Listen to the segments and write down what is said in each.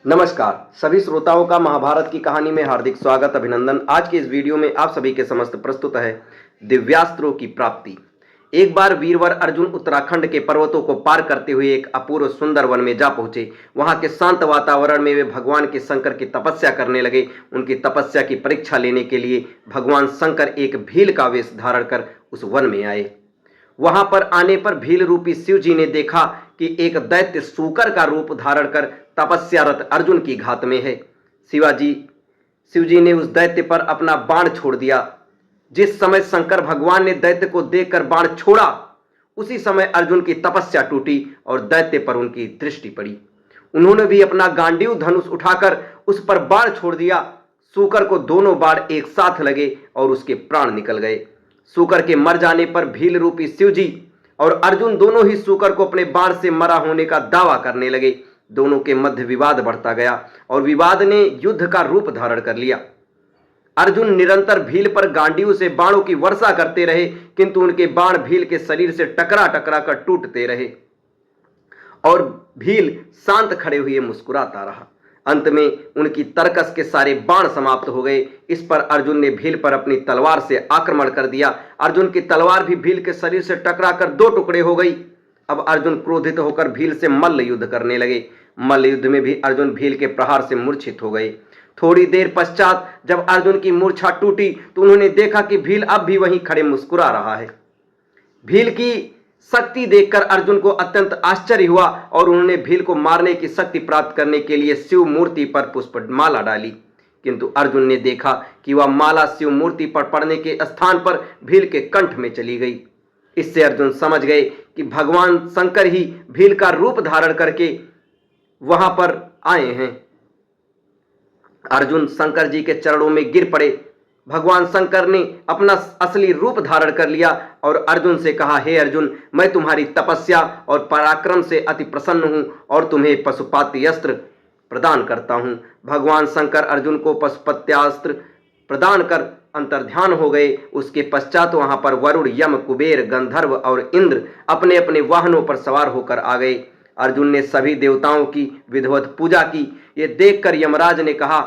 नमस्कार सभी श्रोताओं का महाभारत की कहानी में हार्दिक स्वागत अभिनंदन। आज के इस वीडियो में आप सभी के समस्त प्रस्तुत है दिव्यास्त्रों की प्राप्ति। एक बार वीरवर अर्जुन उत्तराखंड के पर्वतों को पार करते हुए एक अपूर्व सुंदर वन में जा पहुंचे। वहां के शांत वातावरण में वे भगवान के शंकर की तपस्या करने लगे। उनकी तपस्या की परीक्षा लेने के लिए भगवान शंकर एक भील का वेश धारण कर उस वन में आए। वहां पर आने पर भील रूपी शिव जी ने देखा कि एक दैत्य सूकर का रूप धारण कर तपस्यारत अर्जुन की घात में है। शिव जी ने उस दैत्य पर अपना बाण छोड़ दिया। जिस समय शंकर भगवान ने दैत्य को देखकर बाण छोड़ा, उसी समय अर्जुन की तपस्या टूटी और दैत्य पर उनकी दृष्टि पड़ी। उन्होंने भी अपना गांडीव धनुष उठाकर उस पर बाण छोड़ दिया। सूकर को दोनों बाण एक साथ लगे और उसके प्राण निकल गए। सूकर के मर जाने पर भील रूपी शिव जी और अर्जुन दोनों ही सूकर को अपने बाण से मरा होने का दावा करने लगे। दोनों के मध्य विवाद बढ़ता गया और विवाद ने युद्ध का रूप धारण कर लिया। अर्जुन निरंतर भील पर गांडीव से बाणों की वर्षा करते रहे, किंतु उनके बाण भील के शरीर से टकरा टकरा कर टूटते रहे और भील शांत खड़े हुए मुस्कुराता रहा। अंत में उनकी तरकस के सारे बाण समाप्त हो गए। इस पर अर्जुन ने भील पर अपनी तलवार से आक्रमण कर दिया। अर्जुन की तलवार भी भील के शरीर से टकराकर दो टुकड़े हो गई। अब अर्जुन क्रोधित होकर भील से मल्ल युद्ध करने लगे। मल्ल युद्ध में भी अर्जुन भील के प्रहार से मूर्छित हो गए। थोड़ी देर पश्चात जब अर्जुन की मूर्छा टूटी तो उन्होंने देखा कि भील अब भी वहीं खड़े मुस्कुरा रहा है। भील की शक्ति देखकर अर्जुन को अत्यंत आश्चर्य हुआ और उन्होंने भील को मारने की शक्ति प्राप्त करने के लिए शिव मूर्ति पर पुष्पमाला डाली, किंतु अर्जुन ने देखा कि वह माला शिव मूर्ति पर पड़ने के स्थान पर भील के कंठ में चली गई। इससे अर्जुन समझ गए कि भगवान शंकर ही भील का रूप धारण करके वहां पर आए हैं। अर्जुन शंकर जी के चरणों में गिर पड़े। भगवान शंकर ने अपना असली रूप धारण कर लिया और अर्जुन से कहा, हे अर्जुन, मैं तुम्हारी तपस्या और पराक्रम से अति प्रसन्न हूं और तुम्हें पशुपत्यास्त्र प्रदान करता हूं। भगवान शंकर अर्जुन को पशुपत्यास्त्र प्रदान कर अंतर्ध्यान हो गए। उसके पश्चात वहां पर वरुण, यम, कुबेर, गंधर्व और इंद्र अपने अपने वाहनों पर सवार होकर आ गए। अर्जुन ने सभी देवताओं की विधिवत पूजा की। ये देखकर यमराज ने कहा,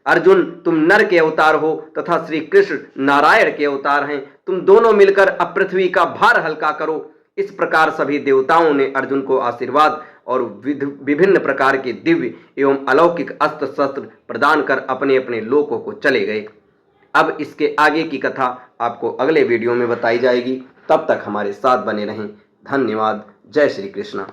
अर्जुन, तुम नर के अवतार हो तथा श्री कृष्ण नारायण के अवतार हैं। तुम दोनों मिलकर अब पृथ्वी का भार हल्का करो। इस प्रकार सभी देवताओं ने अर्जुन को आशीर्वाद और विभिन्न प्रकार के दिव्य एवं अलौकिक अस्त्र शस्त्र प्रदान कर अपने अपने लोकों को चले गए। अब इसके आगे की कथा आपको अगले वीडियो में बताई जाएगी। तब तक हमारे साथ बने रहें। धन्यवाद। जय श्री कृष्ण।